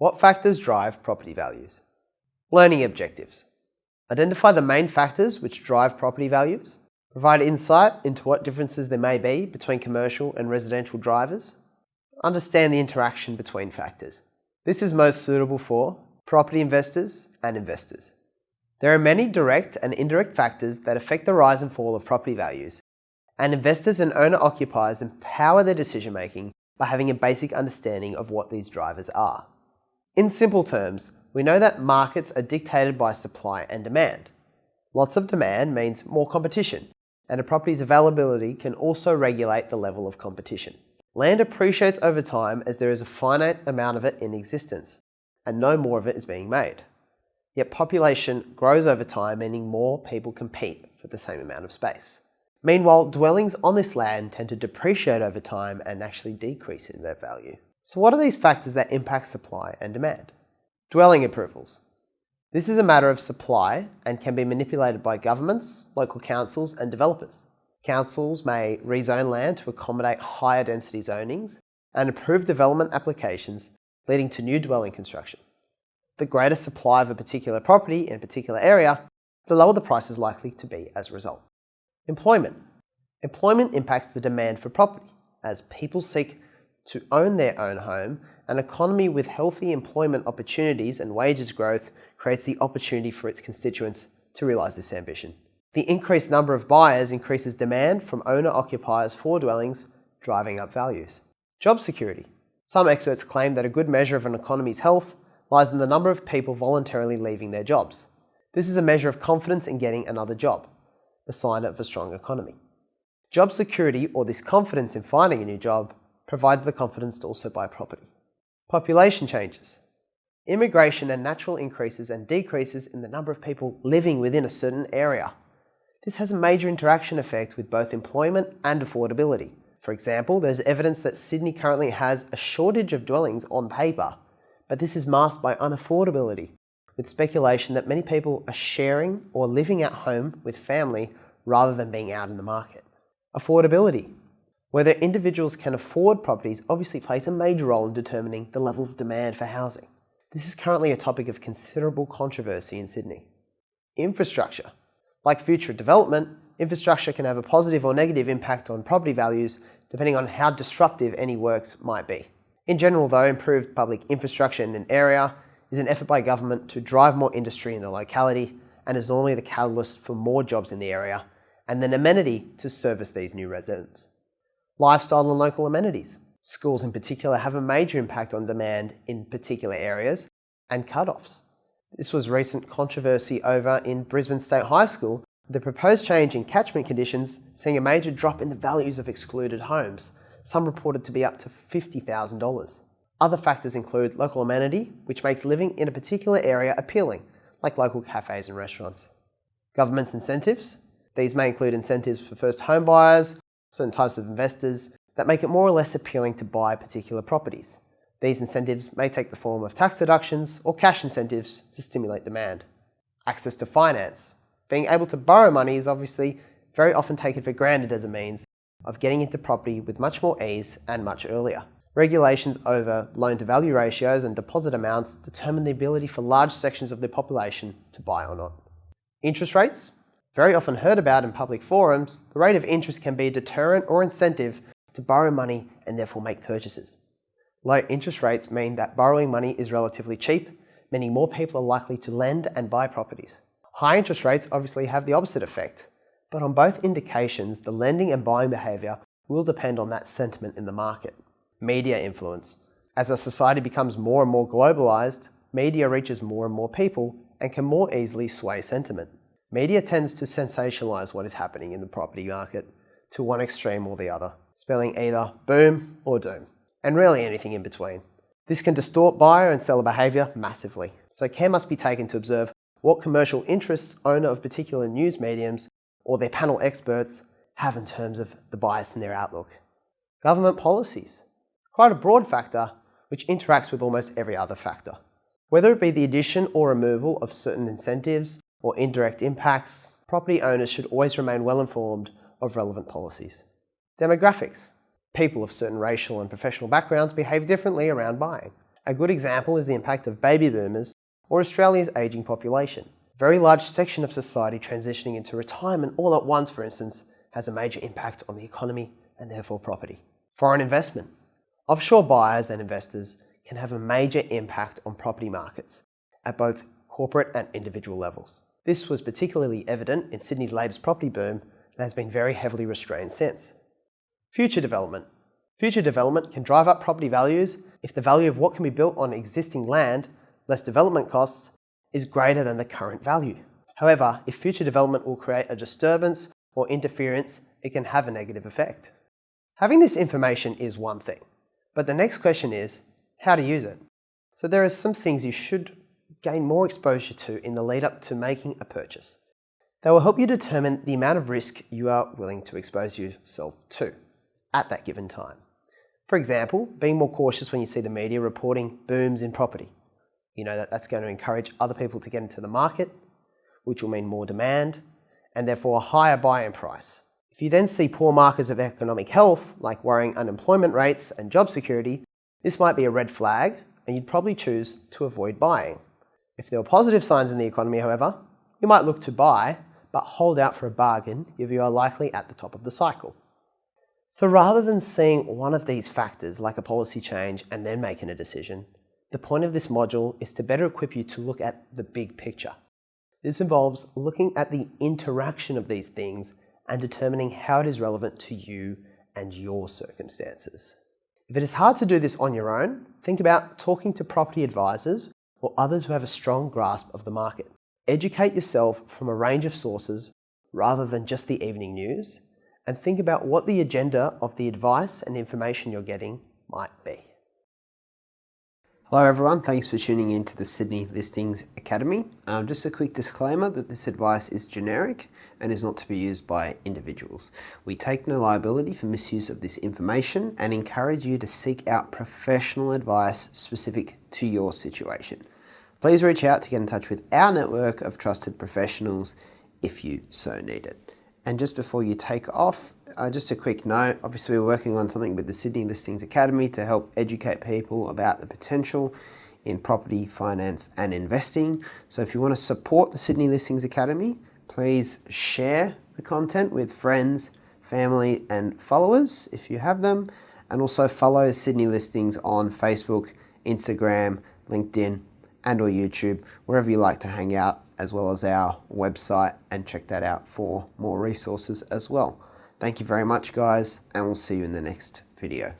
What factors drive property values? Learning objectives. Identify the main factors which drive property values. Provide insight into what differences there may be between commercial and residential drivers. Understand the interaction between factors. This is most suitable for property investors and investors. There are many direct and indirect factors that affect the rise and fall of property values, and investors and owner-occupiers empower their decision-making by having a basic understanding of what these drivers are. In simple terms, we know that markets are dictated by supply and demand. Lots of demand means more competition, and a property's availability can also regulate the level of competition. Land appreciates over time as there is a finite amount of it in existence, and no more of it is being made. Yet population grows over time, meaning more people compete for the same amount of space. Meanwhile, dwellings on this land tend to depreciate over time and actually decrease in their value. So what are these factors that impact supply and demand? Dwelling approvals. This is a matter of supply and can be manipulated by governments, local councils and developers. Councils may rezone land to accommodate higher density zonings and approve development applications leading to new dwelling construction. The greater supply of a particular property in a particular area, the lower the price is likely to be as a result. Employment. Employment impacts the demand for property as people seek to own their own home. An economy with healthy employment opportunities and wages growth creates the opportunity for its constituents to realise this ambition. The increased number of buyers increases demand from owner-occupiers for dwellings, driving up values. Job security. Some experts claim that a good measure of an economy's health lies in the number of people voluntarily leaving their jobs. This is a measure of confidence in getting another job, a sign of a strong economy. Job security, or this confidence in finding a new job, provides the confidence to also buy property. Population changes. Immigration and natural increases and decreases in the number of people living within a certain area. This has a major interaction effect with both employment and affordability. For example, there's evidence that Sydney currently has a shortage of dwellings on paper, but this is masked by unaffordability, with speculation that many people are sharing or living at home with family rather than being out in the market. Affordability. Whether individuals can afford properties obviously plays a major role in determining the level of demand for housing. This is currently a topic of considerable controversy in Sydney. Infrastructure. Like future development, infrastructure can have a positive or negative impact on property values depending on how disruptive any works might be. In general though, improved public infrastructure in an area is an effort by government to drive more industry in the locality and is normally the catalyst for more jobs in the area and an amenity to service these new residents. Lifestyle and local amenities. Schools in particular have a major impact on demand in particular areas and cut-offs. This was recent controversy over in Brisbane State High School, with the proposed change in catchment conditions seeing a major drop in the values of excluded homes, some reported to be up to $50,000. Other factors include local amenity, which makes living in a particular area appealing, like local cafes and restaurants. Government's incentives. These may include incentives for first home buyers, certain types of investors that make it more or less appealing to buy particular properties. These incentives may take the form of tax deductions or cash incentives to stimulate demand. Access to finance. Being able to borrow money is obviously very often taken for granted as a means of getting into property with much more ease and much earlier. Regulations over loan-to-value ratios and deposit amounts determine the ability for large sections of the population to buy or not. Interest rates. Very often heard about in public forums, the rate of interest can be a deterrent or incentive to borrow money and therefore make purchases. Low interest rates mean that borrowing money is relatively cheap, meaning more people are likely to lend and buy properties. High interest rates obviously have the opposite effect, but on both indications, the lending and buying behaviour will depend on that sentiment in the market. Media influence. As our society becomes more and more globalised, media reaches more and more people and can more easily sway sentiment. Media tends to sensationalise what is happening in the property market to one extreme or the other, spelling either boom or doom, and rarely anything in between. This can distort buyer and seller behaviour massively, so care must be taken to observe what commercial interests owner of particular news mediums or their panel experts have in terms of the bias in their outlook. Government policies. Quite a broad factor which interacts with almost every other factor. Whether it be the addition or removal of certain incentives or indirect impacts, property owners should always remain well informed of relevant policies. Demographics. People of certain racial and professional backgrounds behave differently around buying. A good example is the impact of baby boomers or Australia's ageing population. A very large section of society transitioning into retirement all at once, for instance, has a major impact on the economy and therefore property. Foreign investment. Offshore buyers and investors can have a major impact on property markets at both corporate and individual levels. This was particularly evident in Sydney's latest property boom and has been very heavily restrained since. Future development. Future development can drive up property values if the value of what can be built on existing land, less development costs, is greater than the current value. However, if future development will create a disturbance or interference, it can have a negative effect. Having this information is one thing, but the next question is how to use it. So there are some things you should gain more exposure to in the lead up to making a purchase. They will help you determine the amount of risk you are willing to expose yourself to at that given time. For example, being more cautious when you see the media reporting booms in property. You know that that's going to encourage other people to get into the market, which will mean more demand, and therefore a higher buy-in price. If you then see poor markers of economic health, like worrying unemployment rates and job security, this might be a red flag, and you'd probably choose to avoid buying. If there were positive signs in the economy, however, you might look to buy, but hold out for a bargain if you are likely at the top of the cycle. So rather than seeing one of these factors, like a policy change, and then making a decision, the point of this module is to better equip you to look at the big picture. This involves looking at the interaction of these things and determining how it is relevant to you and your circumstances. If it is hard to do this on your own, think about talking to property advisors or others who have a strong grasp of the market. Educate yourself from a range of sources rather than just the evening news, and think about what the agenda of the advice and information you're getting might be. Hello everyone, thanks for tuning in to the Sydney Listings Academy. Just a quick disclaimer that this advice is generic and is not to be used by individuals. We take no liability for misuse of this information and encourage you to seek out professional advice specific to your situation. Please reach out to get in touch with our network of trusted professionals if you so need it. And just before you take off, just a quick note, obviously we're working on something with the Sydney Listings Academy to help educate people about the potential in property, finance and investing. So if you want to support the Sydney Listings Academy, please share the content with friends, family and followers if you have them. And also follow Sydney Listings on Facebook, Instagram, LinkedIn and or YouTube, wherever you like to hang out, as well as our website, and check that out for more resources as well. Thank you very much guys, and we'll see you in the next video.